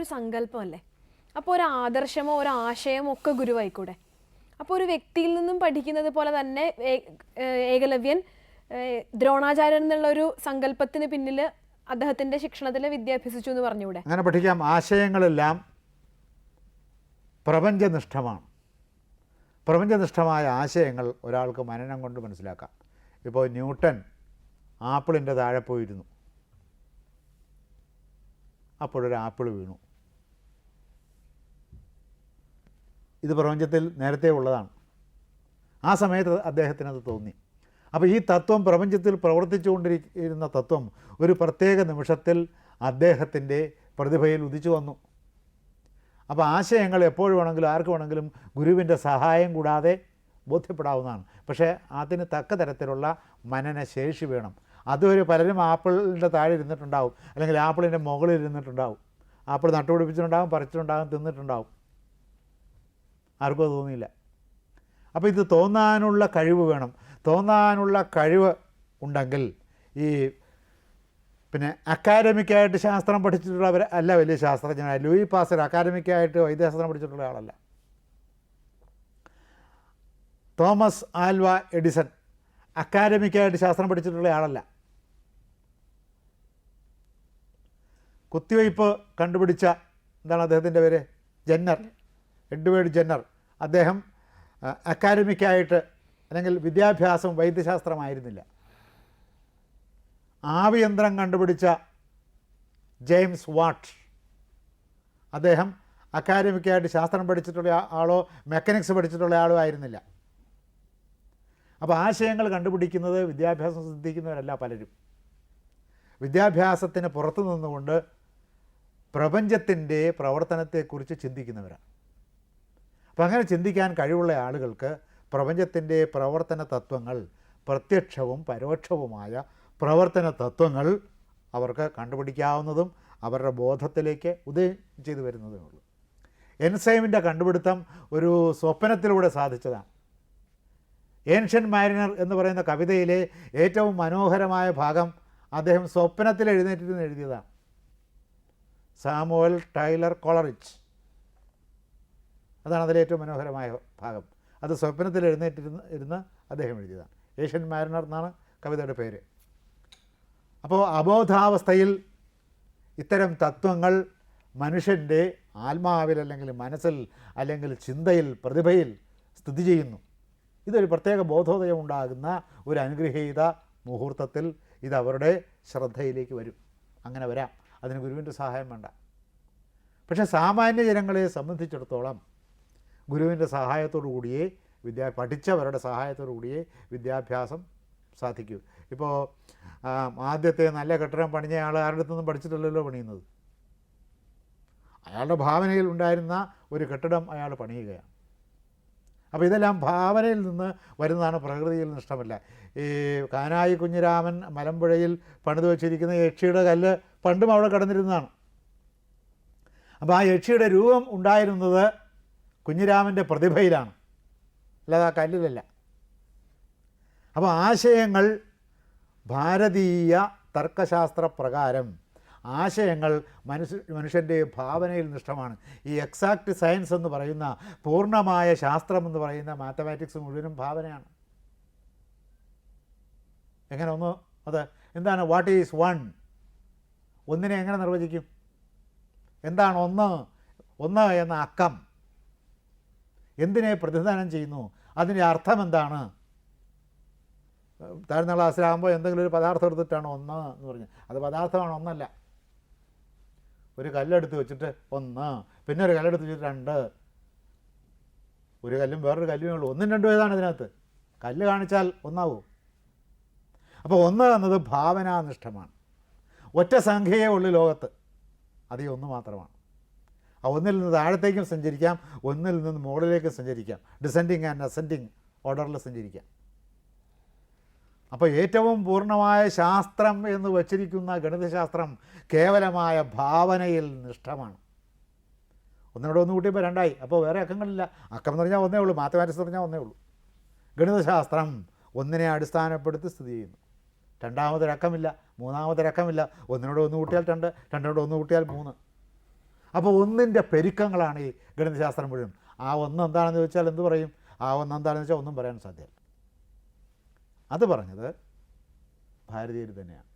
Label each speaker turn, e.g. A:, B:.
A: ഒരു സങ്കല്പമല്ലേ? അപ്പോൾ ഒരു ആദർശമോ ഒരു ആശയമോ ഒക്കെ ഗുരുവായിക്കൂടെ? അപ്പോൾ ഒരു വ്യക്തിയിൽ നിന്നും പഠിക്കുന്നത് പോലെ തന്നെ ഏകലവ്യൻ ദ്രോണാചാര്യൻ എന്നുള്ള ഒരു സങ്കല്പത്തിന് പിന്നിൽ അദ്ദേഹത്തിന്റെ ശിക്ഷണത്തിൽ വിദ്യ അഭ്യസിച്ചു എന്ന് പറഞ്ഞുകൂടെ?
B: അങ്ങനെ പഠിക്കാം. ആശയങ്ങളെല്ലാം പ്രപഞ്ചനിഷ്ഠമാണ്. പ്രപഞ്ചനിഷ്ഠമായ ആശയങ്ങൾ ഒരാൾക്ക് മനനം കൊണ്ട് മനസ്സിലാക്കാം. ഇപ്പോൾ ന്യൂട്ടൻ ആപ്പിളിൻ്റെ താഴെ പോയിരുന്നു, അപ്പോഴൊരു ആപ്പിൾ വീണു. ഇത് പ്രപഞ്ചത്തിൽ നേരത്തെ ഉള്ളതാണ്. ആ സമയത്ത് അദ്ദേഹത്തിനത് തോന്നി. അപ്പോൾ ഈ തത്വം പ്രപഞ്ചത്തിൽ പ്രവർത്തിച്ചുകൊണ്ടിരിക്കുന്ന തത്വം ഒരു പ്രത്യേക നിമിഷത്തിൽ അദ്ദേഹത്തിൻ്റെ പ്രതിഭയിൽ ഉദിച്ചു വന്നു. അപ്പോൾ ആശയങ്ങൾ എപ്പോഴും വേണമെങ്കിലും ആർക്ക് വേണമെങ്കിലും ഗുരുവിൻ്റെ സഹായം കൂടാതെ ബോധ്യപ്പെടാവുന്നതാണ്. പക്ഷേ അതിന് തക്ക തരത്തിലുള്ള മനനശേഷി വേണം. അതുവരെ പലരും ആപ്പിളിൻ്റെ താഴെ ഇരുന്നിട്ടുണ്ടാവും, അല്ലെങ്കിൽ ആപ്പിളിൻ്റെ മുകളിൽ ഇരുന്നിട്ടുണ്ടാവും. ആപ്പിൾ നട്ടുപിടിപ്പിച്ചിട്ടുണ്ടാകും, പറിച്ചിട്ടുണ്ടാകും, തിന്നിട്ടുണ്ടാവും. ആർക്കും അത് തോന്നിയില്ല. അപ്പോൾ ഇത് തോന്നാനുള്ള കഴിവ് വേണം. തോന്നാനുള്ള കഴിവ് ഉണ്ടെങ്കിൽ ഈ പിന്നെ അക്കാഡമിക്കായിട്ട് ശാസ്ത്രം പഠിച്ചിട്ടുള്ളവർ അല്ല വലിയ ശാസ്ത്രജ്ഞനായ ലൂയി പാസ്റ്റർ അക്കാഡമിക്കായിട്ട് വൈദ്യശാസ്ത്രം പഠിച്ചിട്ടുള്ള ആളല്ല. തോമസ് ആൽവ എഡിസൺ അക്കാഡമിക്കായിട്ട് ശാസ്ത്രം പഠിച്ചിട്ടുള്ള ആളല്ല. കുത്തിവയ്പ്പ് കണ്ടുപിടിച്ച എന്താണ് അദ്ദേഹത്തിൻ്റെ പേര്? Jenner, Edward Jenner. അദ്ദേഹം അക്കാഡമിക്കായിട്ട് അല്ലെങ്കിൽ വിദ്യാഭ്യാസം വൈദ്യശാസ്ത്രമായിരുന്നില്ല. ആവിയന്ത്രം കണ്ടുപിടിച്ച ജെയിംസ് വാട്ട്, അദ്ദേഹം അക്കാഡമിക്കായിട്ട് ശാസ്ത്രം പഠിച്ചിട്ടുള്ള ആളോ മെക്കാനിക്സ് പഠിച്ചിട്ടുള്ള ആളോ ആയിരുന്നില്ല. അപ്പോൾ ആശയങ്ങൾ കണ്ടുപിടിക്കുന്നത് വിദ്യാഭ്യാസം സിദ്ധിക്കുന്നവരല്ല പലരും. വിദ്യാഭ്യാസത്തിന് പുറത്തു നിന്നുകൊണ്ട് പ്രപഞ്ചത്തിൻ്റെ പ്രവർത്തനത്തെക്കുറിച്ച് ചിന്തിക്കുന്നവരാണ്. അപ്പം അങ്ങനെ ചിന്തിക്കാൻ കഴിവുള്ള ആളുകൾക്ക് പ്രപഞ്ചത്തിൻ്റെ പ്രവർത്തന തത്വങ്ങൾ, പ്രത്യക്ഷവും പരോക്ഷവുമായ പ്രവർത്തന തത്വങ്ങൾ അവർക്ക് കണ്ടുപിടിക്കാവുന്നതും അവരുടെ ബോധത്തിലേക്ക് ഉദയം ചെയ്തു വരുന്നതേ ഉള്ളൂ. എൻസൈമിൻ്റെ കണ്ടുപിടുത്തം ഒരു സ്വപ്നത്തിലൂടെ സാധിച്ചതാണ്. ഏൻഷ്യൻ മാരിനർ എന്ന് പറയുന്ന കവിതയിലെ ഏറ്റവും മനോഹരമായ ഭാഗം അദ്ദേഹം സ്വപ്നത്തിൽ എഴുന്നേറ്റിരുന്ന് എഴുതിയതാണ്. സാമുവൽ ടൈലർ കോളറിച്ച്, അതാണ് അതിലെ ഏറ്റവും മനോഹരമായ ഭാഗം. അത് സ്വപ്നത്തിൽ ഇരുന്ന് അദ്ദേഹം എഴുതിയതാണ്. ഏഷ്യൻ മാരിനർ എന്നാണ് കവിതയുടെ പേര്. അപ്പോൾ അബോധാവസ്ഥയിൽ ഇത്തരം തത്വങ്ങൾ മനുഷ്യൻ്റെ ആത്മാവിൽ അല്ലെങ്കിൽ മനസ്സിൽ അല്ലെങ്കിൽ ചിന്തയിൽ പ്രതിഭയിൽ സ്ഥിതി ചെയ്യുന്നു. ഇതൊരു പ്രത്യേക ബോധോദയം ഉണ്ടാകുന്ന ഒരു അനുഗ്രഹീത മുഹൂർത്തത്തിൽ ഇതവരുടെ ശ്രദ്ധയിലേക്ക് വരും. അങ്ങനെ വരാം, അതിന് ഗുരുവിൻ്റെ സഹായം വേണ്ട. പക്ഷേ സാമാന്യ ജനങ്ങളെ സംബന്ധിച്ചിടത്തോളം ഗുരുവിൻ്റെ സഹായത്തോടു കൂടിയേ പഠിച്ചവരുടെ സഹായത്തോടു കൂടിയേ വിദ്യാഭ്യാസം സാധിക്കൂ. ഇപ്പോൾ ആദ്യത്തെ നല്ല കെട്ടിടം പണിഞ്ഞ ആൾ ആരുടെ അടുത്തൊന്നും പഠിച്ചിട്ടല്ലല്ലോ പണിയുന്നത്. അയാളുടെ ഭാവനയിൽ ഉണ്ടായിരുന്ന ഒരു കെട്ടിടം അയാൾ പണിയുകയാണ്. അപ്പോൾ ഇതെല്ലാം ഭാവനയിൽ നിന്ന് വരുന്നതാണ്, പ്രകൃതിയിൽ നിഷ്ഠമല്ല. ഈ കാനായി കുഞ്ഞിരാമൻ മലമ്പുഴയിൽ പണിത് വച്ചിരിക്കുന്ന യക്ഷിയുടെ കല്ല് പണ്ടും അവിടെ കിടന്നിരുന്നതാണ്. അപ്പോൾ ആ യക്ഷിയുടെ രൂപം ഉണ്ടായിരുന്നത് കുഞ്ഞിരാമൻ്റെ പ്രതിഭയിലാണ്, അല്ലാതെ ആ കല്ലിലല്ല. അപ്പോൾ ആശയങ്ങൾ ഭാരതീയ തർക്കശാസ്ത്ര പ്രകാരം ആശയങ്ങൾ മനുഷ്യൻ്റെ ഭാവനയിൽ നിഷ്ഠമാണ്. ഈ എക്സാക്റ്റ് സയൻസ് എന്ന് പറയുന്ന പൂർണ്ണമായ ശാസ്ത്രം എന്ന് പറയുന്ന മാത്തമാറ്റിക്സ് മുഴുവനും ഭാവനയാണ്. എങ്ങനെ ഒന്ന് അത് എന്താണ്? What is one? ഒന്നിനെ എങ്ങനെ നിർവചിക്കും? എന്താണ് ഒന്ന് എന്ന അക്കം എന്തിനെ പ്രതിനിധാനം ചെയ്യുന്നു? അതിൻ്റെ അർത്ഥം എന്താണ്? താഴ്ന്ന ക്ലാസ്സിലാകുമ്പോൾ എന്തെങ്കിലും ഒരു പദാർത്ഥം എടുത്തിട്ടാണ് ഒന്ന് എന്ന് പറഞ്ഞത്. അത് പദാർത്ഥമാണ്, ഒന്നല്ല. ഒരു കല്ലെടുത്ത് വെച്ചിട്ട് ഒന്ന്, പിന്നെ ഒരു കല്ലെടുത്ത് വെച്ചിട്ട് രണ്ട്. ഒരു കല്ലും വേറൊരു കല്ലുമേ ഉള്ളൂ. ഒന്നും രണ്ടും ഏതാണ് ഇതിനകത്ത്? കല്ല് കാണിച്ചാൽ ഒന്നാവൂ. അപ്പോൾ ഒന്ന് എന്നത് ഭാവനാനിഷ്ഠമാണ്. ഒറ്റ സംഖ്യയേ ഉള്ളൂ ലോകത്ത്, അത് ഈ ഒന്ന് മാത്രമാണ്. ആ ഒന്നിൽ നിന്ന് താഴത്തേക്കും സഞ്ചരിക്കാം, ഒന്നിൽ നിന്ന് മുകളിലേക്കും സഞ്ചരിക്കാം. ഡിസെൻഡിങ് ആൻഡ് അസെൻഡിങ് ഓർഡറിൽ സഞ്ചരിക്കാം. അപ്പോൾ ഏറ്റവും പൂർണ്ണമായ ശാസ്ത്രം എന്ന് വച്ചിരിക്കുന്ന ഗണിതശാസ്ത്രം കേവലമായ ഭാവനയിൽ നിഷ്ഠമാണ്. ഒന്നിനോട് ഒന്ന് കൂട്ടിയപ്പോൾ രണ്ടായി. അപ്പോൾ വേറെ അക്കങ്ങളില്ല. അക്കം എന്ന് പറഞ്ഞാൽ ഒന്നേ ഉള്ളൂ, മാത്തമാറ്റിക്സ് എന്ന് പറഞ്ഞാൽ ഒന്നേ ഉള്ളൂ. ഗണിതശാസ്ത്രം ഒന്നിനെ അടിസ്ഥാനപ്പെടുത്തി സ്ഥിതി ചെയ്യുന്നു. രണ്ടാമതൊരക്കമില്ല, മൂന്നാമതൊരക്കമില്ല. ഒന്നിനോട് ഒന്ന് കൂട്ടിയാൽ രണ്ട്, രണ്ടിനോട് ഒന്ന് കൂട്ടിയാൽ മൂന്ന്. അപ്പോൾ ഒന്നിൻ്റെ പെരുക്കങ്ങളാണ് ഈ ഗണിതശാസ്ത്രം മുഴുവൻ. ആ ഒന്ന് എന്താണെന്ന് ചോദിച്ചാൽ എന്ത് പറയും? ആ ഒന്ന് എന്താണെന്ന് വെച്ചാൽ ഒന്നും പറയാൻ സാധ്യമല്ല. അത് പറഞ്ഞത് ഭാരതീയർ തന്നെയാണ്.